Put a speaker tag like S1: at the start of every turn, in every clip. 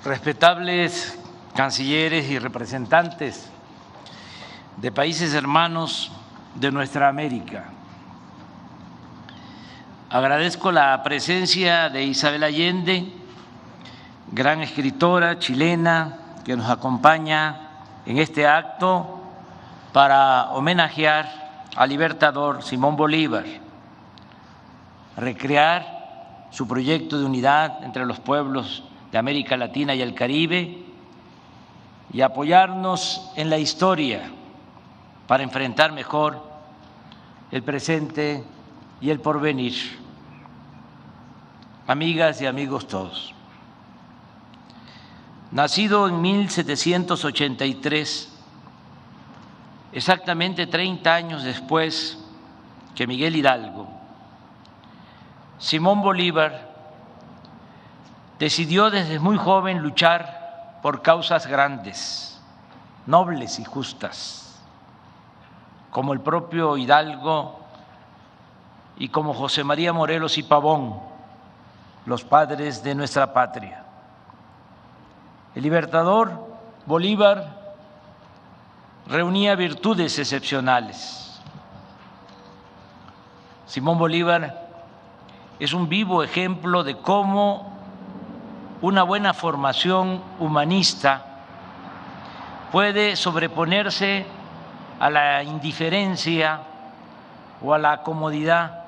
S1: respetables cancilleres y representantes de países hermanos de nuestra América. Agradezco la presencia de Isabel Allende, gran escritora chilena que nos acompaña en este acto para homenajear al libertador Simón Bolívar, recrear su proyecto de unidad entre los pueblos de América Latina y el Caribe y apoyarnos en la historia para enfrentar mejor el presente y el porvenir. Amigas y amigos todos, nacido en 1783, exactamente 30 años después que Miguel Hidalgo, Simón Bolívar decidió desde muy joven luchar por causas grandes, nobles y justas, como el propio Hidalgo y como José María Morelos y Pavón, los padres de nuestra patria. El libertador Bolívar reunía virtudes excepcionales. Simón Bolívar es un vivo ejemplo de cómo una buena formación humanista puede sobreponerse a la indiferencia o a la comodidad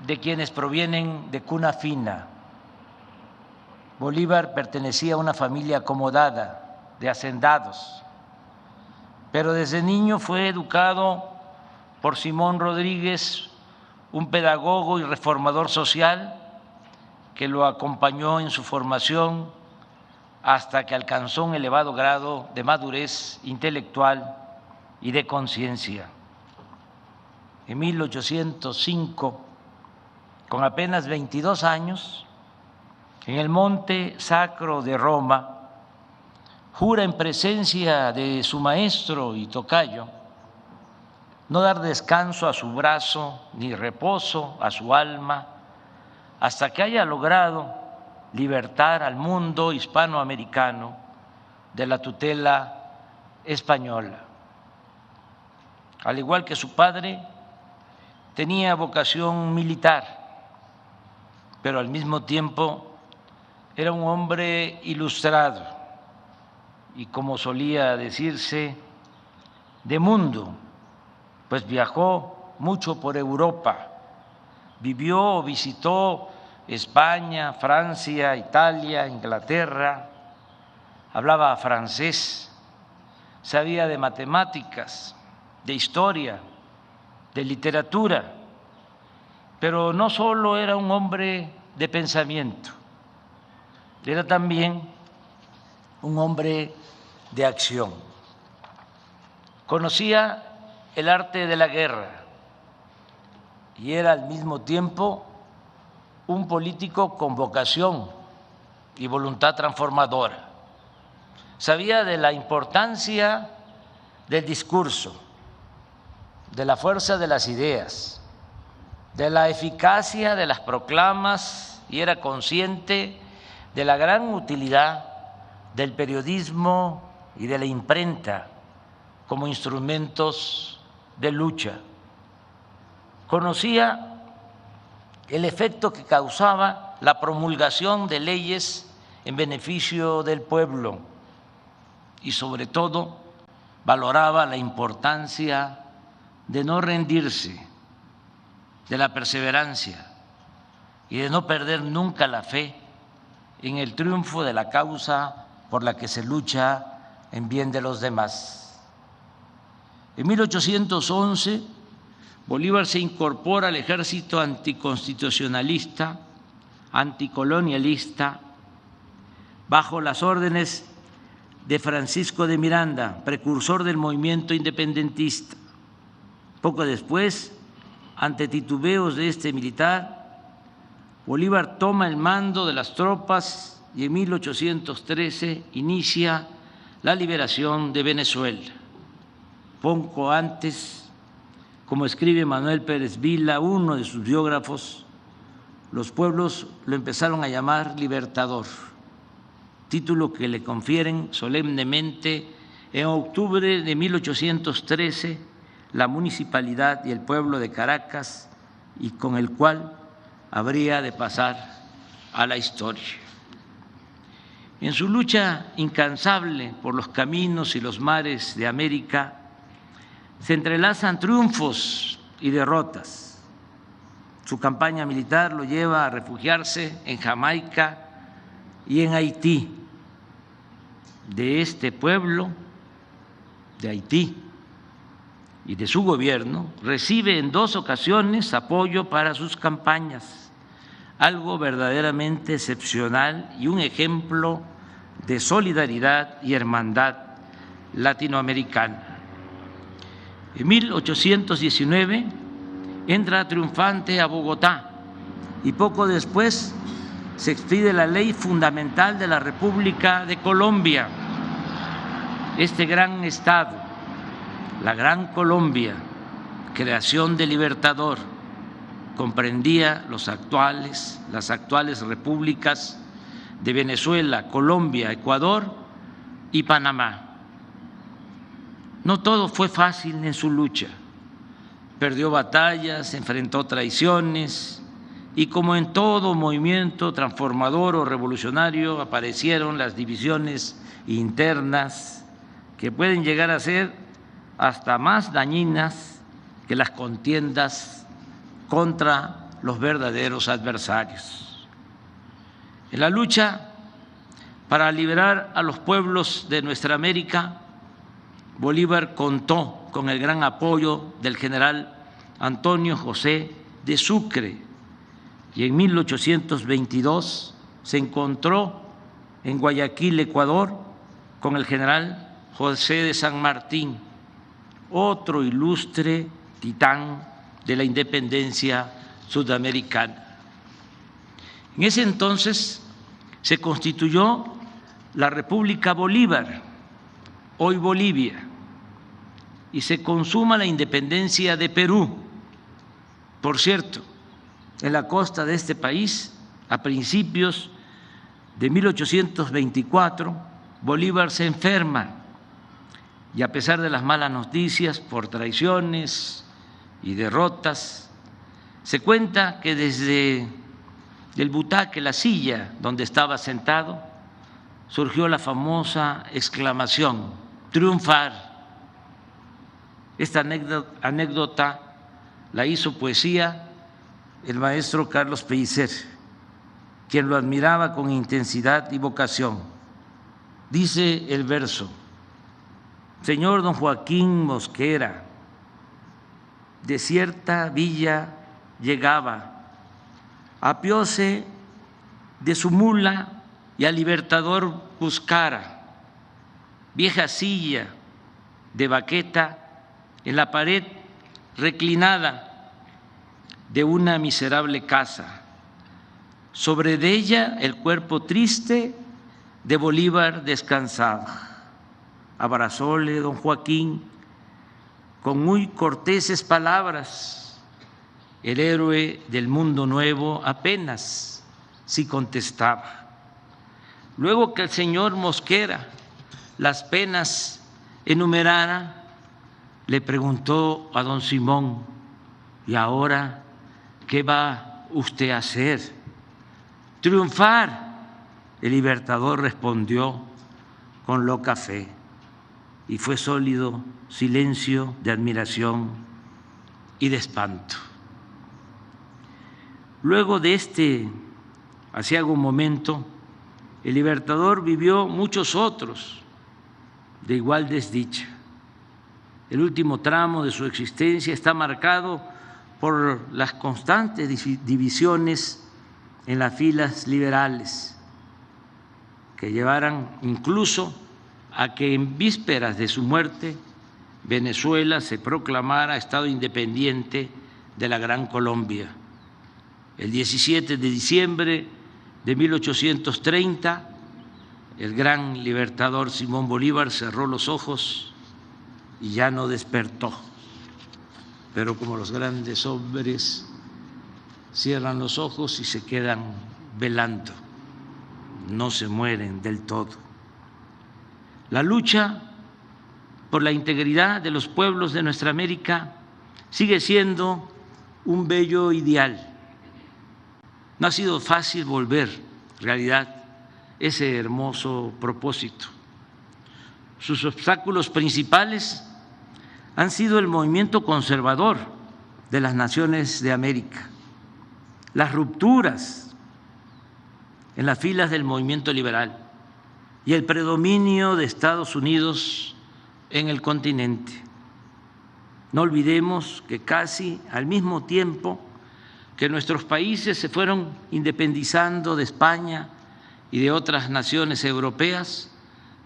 S1: de quienes provienen de cuna fina. Bolívar pertenecía a una familia acomodada de hacendados, pero desde niño fue educado por Simón Rodríguez, un pedagogo y reformador social que lo acompañó en su formación hasta que alcanzó un elevado grado de madurez intelectual y de conciencia. En 1805, con apenas 22 años, en el Monte Sacro de Roma, jura en presencia de su maestro y tocayo no dar descanso a su brazo ni reposo a su alma hasta que haya logrado libertar al mundo hispanoamericano de la tutela española. Al igual que su padre, tenía vocación militar, pero al mismo tiempo era un hombre ilustrado y, como solía decirse, de mundo, pues viajó mucho por Europa, vivió o visitó España, Francia, Italia, Inglaterra, hablaba francés, sabía de matemáticas, de historia, de literatura, pero no solo era un hombre de pensamiento, era también un hombre de acción. Conocía el arte de la guerra y era al mismo tiempo un político con vocación y voluntad transformadora. Sabía de la importancia del discurso, de la fuerza de las ideas, de la eficacia de las proclamas y era consciente de la gran utilidad del periodismo y de la imprenta como instrumentos de lucha. Conocía el efecto que causaba la promulgación de leyes en beneficio del pueblo y, sobre todo, valoraba la importancia de no rendirse, de la perseverancia y de no perder nunca la fe en el triunfo de la causa por la que se lucha en bien de los demás. En 1811, Bolívar se incorpora al ejército anticonstitucionalista, anticolonialista, bajo las órdenes de Francisco de Miranda, precursor del movimiento independentista. Poco después, ante titubeos de este militar, Bolívar toma el mando de las tropas y en 1813 inicia la liberación de Venezuela. Poco antes, como escribe Manuel Pérez Vila, uno de sus biógrafos, los pueblos lo empezaron a llamar libertador. título que le confieren solemnemente en octubre de 1813 la municipalidad y el pueblo de Caracas, y con el cual habría de pasar a la historia. En su lucha incansable por los caminos y los mares de América se entrelazan triunfos y derrotas. Su campaña militar lo lleva a refugiarse en Jamaica y en Haití. De este pueblo, de Haití, y de su gobierno, recibe en 2 ocasiones apoyo para sus campañas, algo verdaderamente excepcional y un ejemplo de solidaridad y hermandad latinoamericana. En 1819 entra triunfante a Bogotá y poco después se expide la ley fundamental de la República de Colombia. Este gran estado, la Gran Colombia, creación del Libertador, comprendía las actuales repúblicas de Venezuela, Colombia, Ecuador y Panamá. No todo fue fácil en su lucha. Perdió batallas, enfrentó traiciones y, como en todo movimiento transformador o revolucionario, aparecieron las divisiones internas que pueden llegar a ser hasta más dañinas que las contiendas contra los verdaderos adversarios. En la lucha para liberar a los pueblos de nuestra América, Bolívar contó con el gran apoyo del general Antonio José de Sucre, y en 1822 se encontró en Guayaquil, Ecuador, con el general José de San Martín, otro ilustre titán de la independencia sudamericana. En ese entonces se constituyó la República Bolívar, hoy Bolivia, y se consuma la independencia de Perú. Por cierto, en la costa de este país, a principios de 1824, Bolívar se enferma y, a pesar de las malas noticias por traiciones y derrotas, se cuenta que desde el butaque, la silla donde estaba sentado, surgió la famosa exclamación: triunfar. Esta anécdota la hizo poesía el maestro Carlos Pellicer, quien lo admiraba con intensidad y vocación. Dice el verso: señor don Joaquín Mosquera, de cierta villa llegaba, apióse de su mula y al Libertador buscara, vieja silla de baqueta en la pared reclinada de una miserable casa, sobre de ella el cuerpo triste de Bolívar descansaba. Abrazóle don Joaquín con muy corteses palabras, el héroe del mundo nuevo apenas sí contestaba. Luego que el señor Mosquera las penas enumerara, le preguntó a don Simón: ¿y ahora qué va usted a hacer? Triunfar. El Libertador respondió con loca fe, y fue sólido silencio de admiración y de espanto. Luego de este aciago momento, el Libertador vivió muchos otros de igual desdicha. El último tramo de su existencia está marcado por las constantes divisiones en las filas liberales, que llevaran incluso a que en vísperas de su muerte Venezuela se proclamara Estado independiente de la Gran Colombia. El 17 de diciembre de 1830, el gran libertador Simón Bolívar cerró los ojos y ya no despertó. Pero como los grandes hombres cierran los ojos y se quedan velando, no se mueren del todo. La lucha por la integridad de los pueblos de nuestra América sigue siendo un bello ideal. No ha sido fácil volver realidad ese hermoso propósito. Sus obstáculos principales han sido el movimiento conservador de las naciones de América, las rupturas en las filas del movimiento liberal y el predominio de Estados Unidos en el continente. No olvidemos que casi al mismo tiempo que nuestros países se fueron independizando de España y de otras naciones europeas,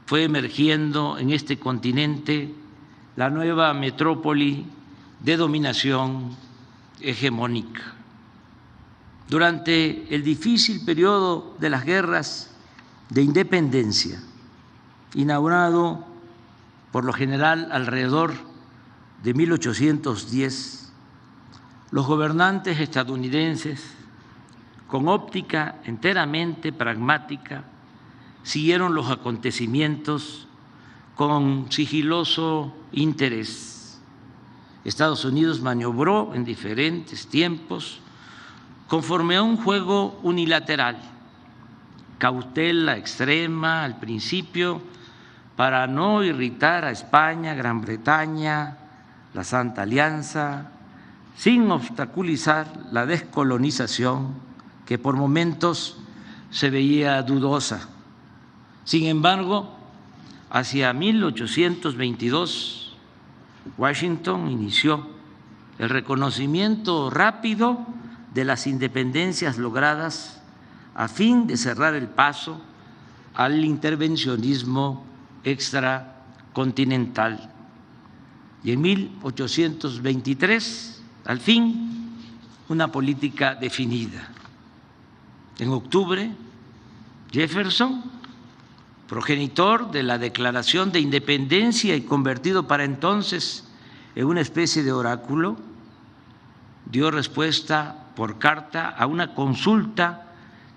S1: fue emergiendo en este continente la nueva metrópoli de dominación hegemónica. Durante el difícil periodo de las guerras de independencia, inaugurado por lo general alrededor de 1810, los gobernantes estadounidenses, con óptica enteramente pragmática, siguieron los acontecimientos con sigiloso interés. Estados Unidos maniobró en diferentes tiempos conforme a un juego unilateral, cautela extrema al principio para no irritar a España, Gran Bretaña, la Santa Alianza, sin obstaculizar la descolonización que por momentos se veía dudosa. Sin embargo, hacia 1822, Washington inició el reconocimiento rápido de las independencias logradas a fin de cerrar el paso al intervencionismo extracontinental. Y en 1823, al fin, una política definida. En octubre, Jefferson, progenitor de la Declaración de Independencia y convertido para entonces en una especie de oráculo, dio respuesta por carta a una consulta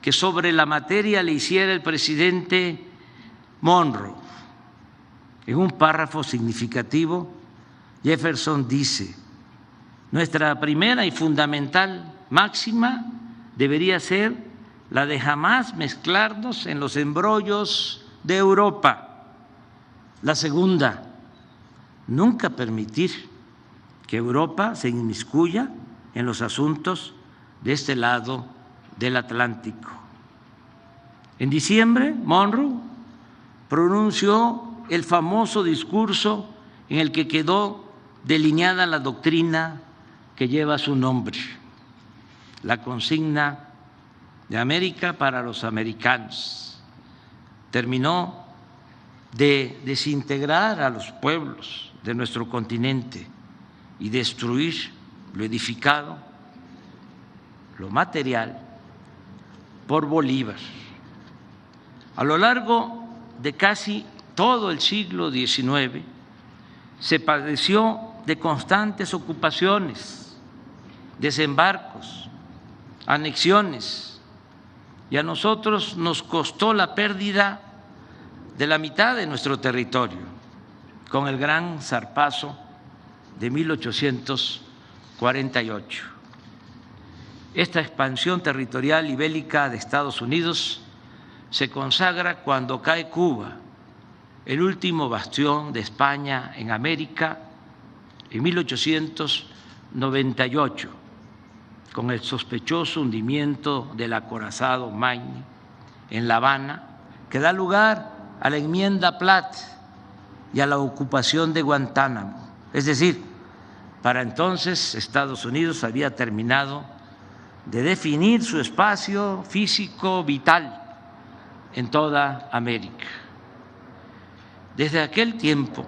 S1: que sobre la materia le hiciera el presidente Monroe. En un párrafo significativo, Jefferson dice: nuestra primera y fundamental máxima debería ser la de jamás mezclarnos en los embrollos de Europa. La segunda, nunca permitir que Europa se inmiscuya en los asuntos de este lado del Atlántico. En diciembre, Monroe pronunció el famoso discurso en el que quedó delineada la doctrina que lleva su nombre, la consigna de América para los americanos. Terminó de desintegrar a los pueblos de nuestro continente y destruir lo edificado, lo material, por Bolívar. A lo largo de casi todo el siglo XIX se padeció de constantes ocupaciones, desembarcos, anexiones, y a nosotros nos costó la pérdida de la mitad de nuestro territorio con el gran zarpazo de 1848. Esta expansión territorial y bélica de Estados Unidos se consagra cuando cae Cuba, el último bastión de España en América, en 1898, con el sospechoso hundimiento del acorazado Maine en La Habana, que da lugar a la enmienda Platt y a la ocupación de Guantánamo. Es decir, para entonces Estados Unidos había terminado de definir su espacio físico vital en toda América. Desde aquel tiempo,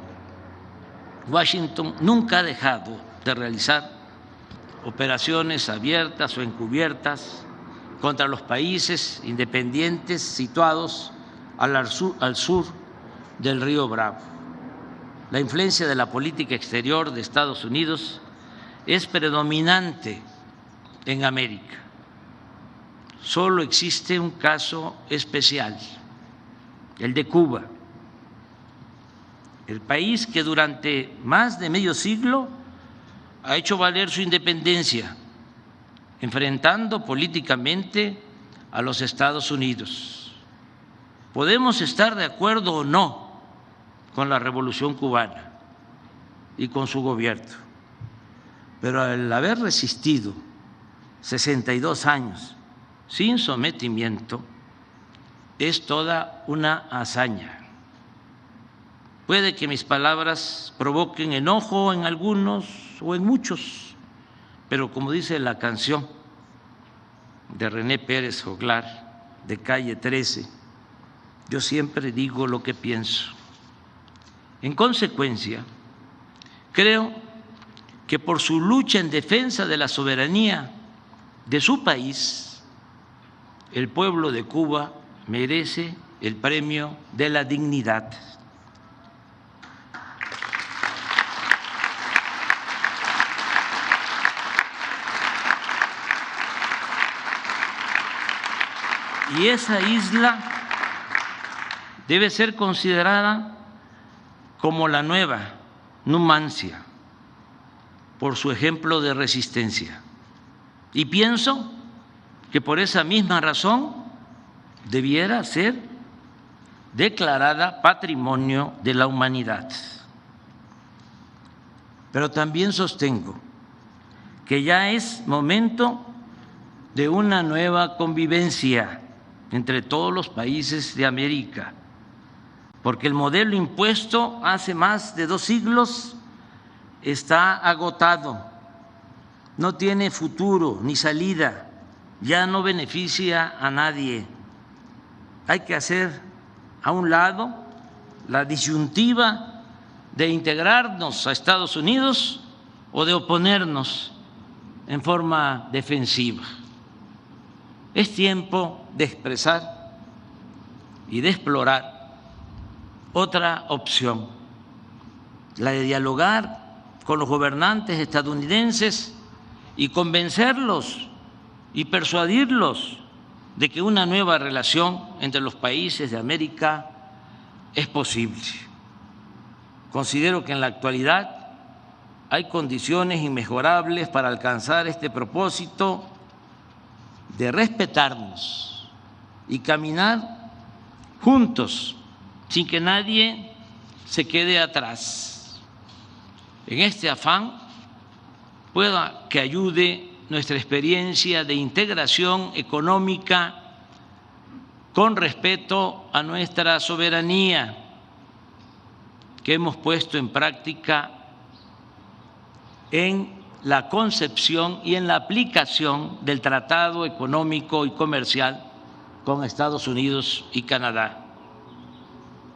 S1: Washington nunca ha dejado de realizar operaciones abiertas o encubiertas contra los países independientes situados al sur del río Bravo. La influencia de la política exterior de Estados Unidos es predominante en América. solo existe un caso especial, el de Cuba, el país que durante más de medio siglo ha hecho valer su independencia, enfrentando políticamente a los Estados Unidos. Podemos estar de acuerdo o no con la Revolución cubana y con su gobierno, pero al haber resistido 62 años sin sometimiento, es toda una hazaña. Puede que mis palabras provoquen enojo en algunos o en muchos, pero como dice la canción de René Pérez Joglar, de Calle 13, yo siempre digo lo que pienso. En consecuencia, creo que por su lucha en defensa de la soberanía de su país, el pueblo de Cuba merece el premio de la dignidad. Y esa isla debe ser considerada como la nueva Numancia por su ejemplo de resistencia. Y pienso que por esa misma razón debiera ser declarada Patrimonio de la Humanidad. Pero también sostengo que ya es momento de una nueva convivencia entre todos los países de América, porque el modelo impuesto hace más de 2 siglos está agotado, no tiene futuro ni salida, ya no beneficia a nadie. Hay que hacer a un lado la disyuntiva de integrarnos a Estados Unidos o de oponernos en forma defensiva. Es tiempo de expresar y de explorar otra opción, la de dialogar con los gobernantes estadounidenses y convencerlos y persuadirlos de que una nueva relación entre los países de América es posible. Considero que en la actualidad hay condiciones inmejorables para alcanzar este propósito de respetarnos y caminar juntos sin que nadie se quede atrás. En este afán pueda que ayude nuestra experiencia de integración económica con respeto a nuestra soberanía que hemos puesto en práctica en la concepción y en la aplicación del Tratado Económico y Comercial con Estados Unidos y Canadá.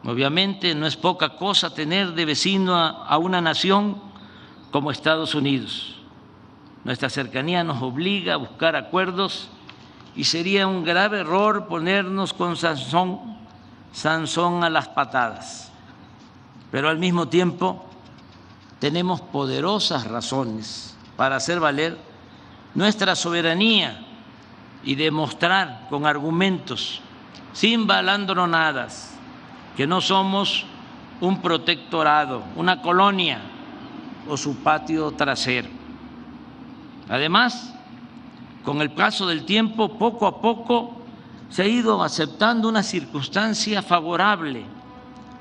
S1: Obviamente no es poca cosa tener de vecino a una nación como Estados Unidos. Nuestra cercanía nos obliga a buscar acuerdos y sería un grave error ponernos con Sansón a las patadas. Pero al mismo tiempo tenemos poderosas razones para hacer valer nuestra soberanía y demostrar con argumentos, sin balandronadas, que no somos un protectorado, una colonia o su patio trasero. Además, con el paso del tiempo, poco a poco se ha ido aceptando una circunstancia favorable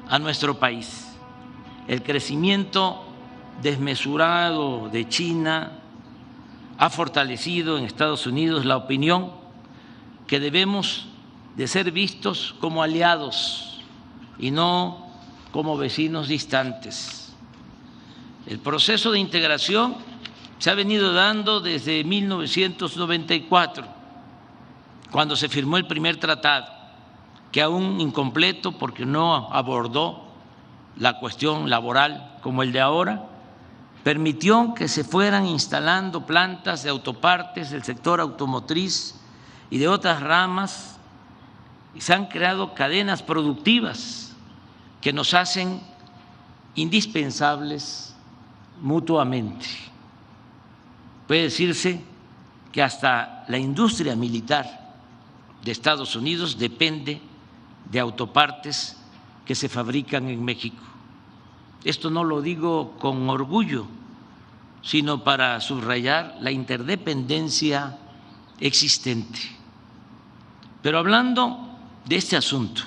S1: a nuestro país. El crecimiento desmesurado de China ha fortalecido en Estados Unidos la opinión que debemos de ser vistos como aliados y no como vecinos distantes. El proceso de integración se ha venido dando desde 1994, cuando se firmó el primer tratado, que aún incompleto porque no abordó la cuestión laboral como el de ahora, permitió que se fueran instalando plantas de autopartes del sector automotriz y de otras ramas, y se han creado cadenas productivas que nos hacen indispensables mutuamente. Puede decirse que hasta la industria militar de Estados Unidos depende de autopartes que se fabrican en México. Esto no lo digo con orgullo, sino para subrayar la interdependencia existente. Pero hablando de este asunto,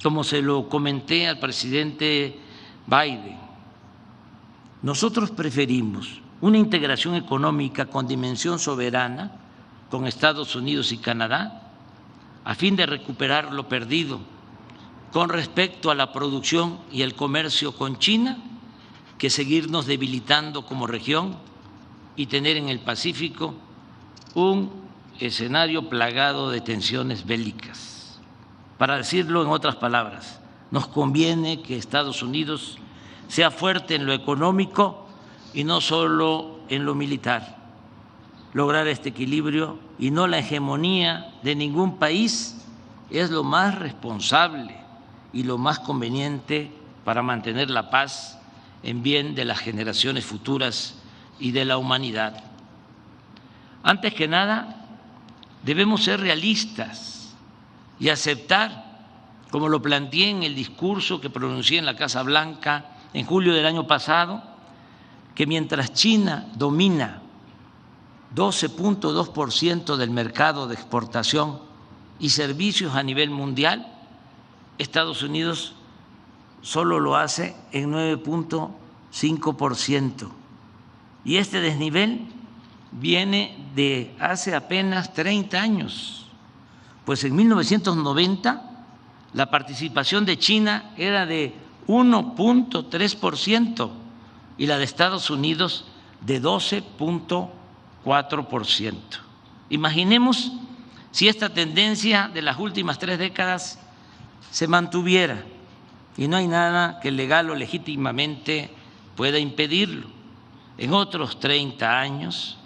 S1: como se lo comenté al presidente Biden, nosotros preferimos una integración económica con dimensión soberana con Estados Unidos y Canadá, a fin de recuperar lo perdido con respecto a la producción y el comercio con China, que seguirnos debilitando como región y tener en el Pacífico un escenario plagado de tensiones bélicas. Para decirlo en otras palabras, nos conviene que Estados Unidos sea fuerte en lo económico y no solo en lo militar. Lograr este equilibrio y no la hegemonía de ningún país es lo más responsable y lo más conveniente para mantener la paz en bien de las generaciones futuras y de la humanidad. Antes que nada, debemos ser realistas y aceptar, como lo planteé en el discurso que pronuncié en la Casa Blanca en julio del año pasado, que mientras China domina 12.2% del mercado de exportación y servicios a nivel mundial, Estados Unidos solo lo hace en 9.5%. Y este desnivel viene de hace apenas 30 años, pues en 1990 la participación de China era de 1.3% y la de Estados Unidos de 12.4%. Imaginemos si esta tendencia de las últimas 3 décadas se mantuviera, y no hay nada que legal o legítimamente pueda impedirlo. En otros 30 años,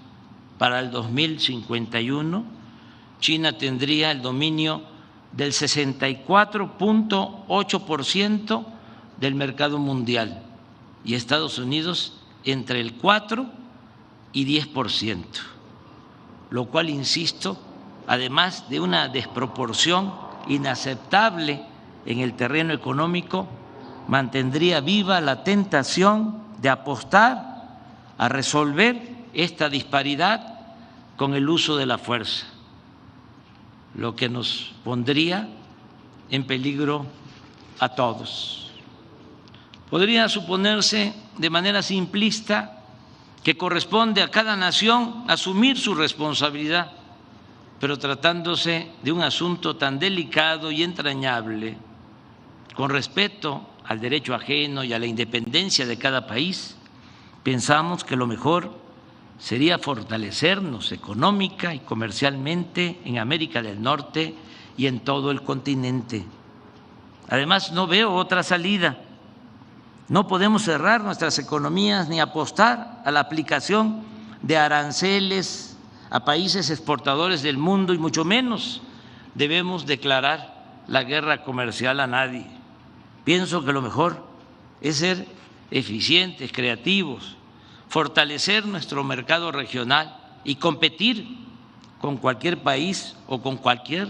S1: para el 2051, China tendría el dominio del 64.8% del mercado mundial y Estados Unidos entre el 4 y 10%, lo cual, insisto, además de una desproporción inaceptable en el terreno económico, mantendría viva la tentación de apostar a resolver esta disparidad con el uso de la fuerza, lo que nos pondría en peligro a todos. Podría suponerse de manera simplista que corresponde a cada nación asumir su responsabilidad, pero tratándose de un asunto tan delicado y entrañable, con respeto al derecho ajeno y a la independencia de cada país, pensamos que lo mejor sería fortalecernos económica y comercialmente en América del Norte y en todo el continente. Además, no veo otra salida. No podemos cerrar nuestras economías ni apostar a la aplicación de aranceles a países exportadores del mundo, y mucho menos debemos declarar la guerra comercial a nadie. Pienso que lo mejor es ser eficientes, creativos, fortalecer nuestro mercado regional y competir con cualquier país o con cualquier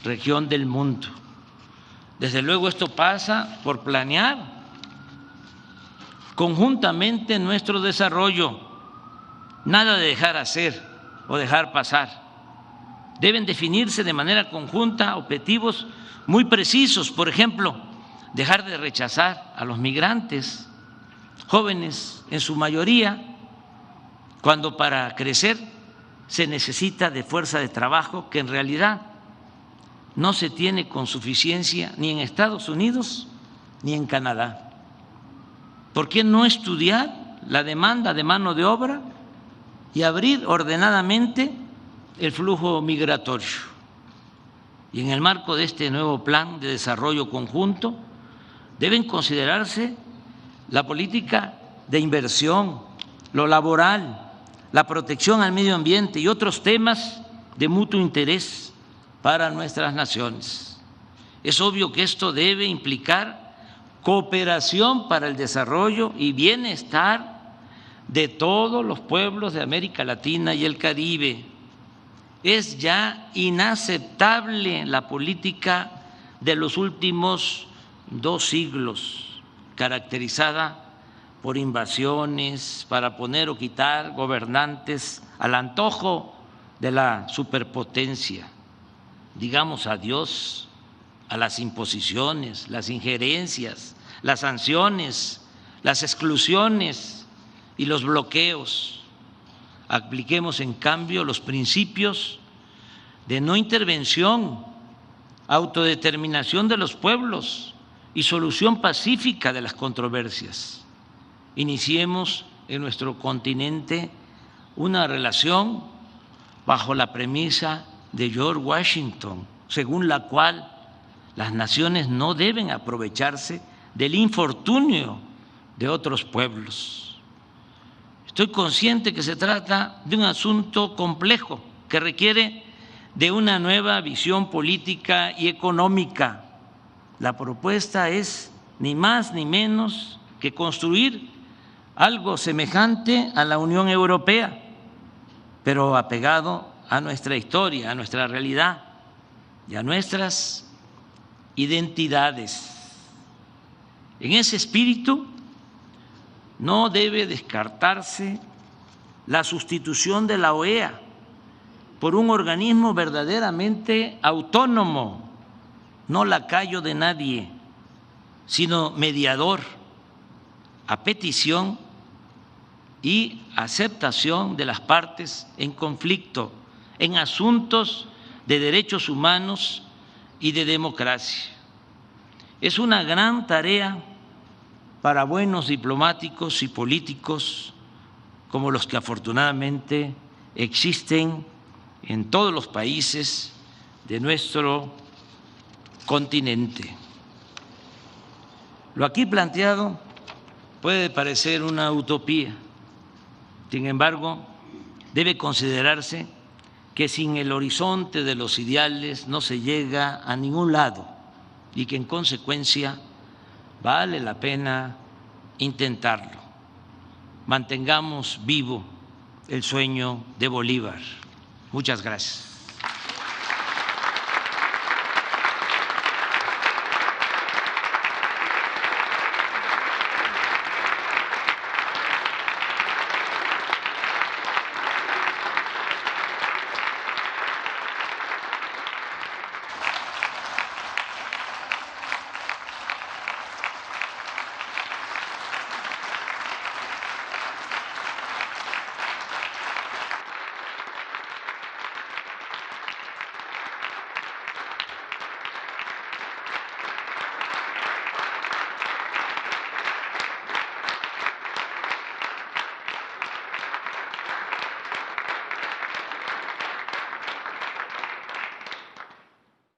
S1: región del mundo. Desde luego, esto pasa por planear conjuntamente nuestro desarrollo, nada de dejar hacer o dejar pasar. Deben definirse de manera conjunta objetivos muy precisos, por ejemplo, dejar de rechazar a los migrantes, jóvenes en su mayoría, cuando para crecer se necesita de fuerza de trabajo que en realidad no se tiene con suficiencia ni en Estados Unidos ni en Canadá. ¿Por qué no estudiar la demanda de mano de obra y abrir ordenadamente el flujo migratorio? Y en el marco de este nuevo plan de desarrollo conjunto deben considerarse la política de inversión, lo laboral, la protección al medio ambiente y otros temas de mutuo interés para nuestras naciones. Es obvio que esto debe implicar cooperación para el desarrollo y bienestar de todos los pueblos de América Latina y el Caribe. Es ya inaceptable la política de los últimos 2 siglos, caracterizada por invasiones para poner o quitar gobernantes al antojo de la superpotencia. Digamos adiós a las imposiciones, las injerencias, las sanciones, las exclusiones y los bloqueos. Apliquemos, en cambio, los principios de no intervención, autodeterminación de los pueblos y solución pacífica de las controversias. Iniciemos en nuestro continente una relación bajo la premisa de George Washington, según la cual las naciones no deben aprovecharse del infortunio de otros pueblos. Estoy consciente que se trata de un asunto complejo que requiere de una nueva visión política y económica. La propuesta es ni más ni menos que construir algo semejante a la Unión Europea, pero apegado a nuestra historia, a nuestra realidad y a nuestras identidades. En ese espíritu no debe descartarse la sustitución de la OEA por un organismo verdaderamente autónomo, no lacayo de nadie, sino mediador a petición y aceptación de las partes en conflicto en asuntos de derechos humanos y de democracia. Es una gran tarea para buenos diplomáticos y políticos como los que afortunadamente existen en todos los países de nuestro continente. Lo aquí planteado puede parecer una utopía, sin embargo, debe considerarse que sin el horizonte de los ideales no se llega a ningún lado y que en consecuencia vale la pena intentarlo. Mantengamos vivo el sueño de Bolívar. Muchas gracias.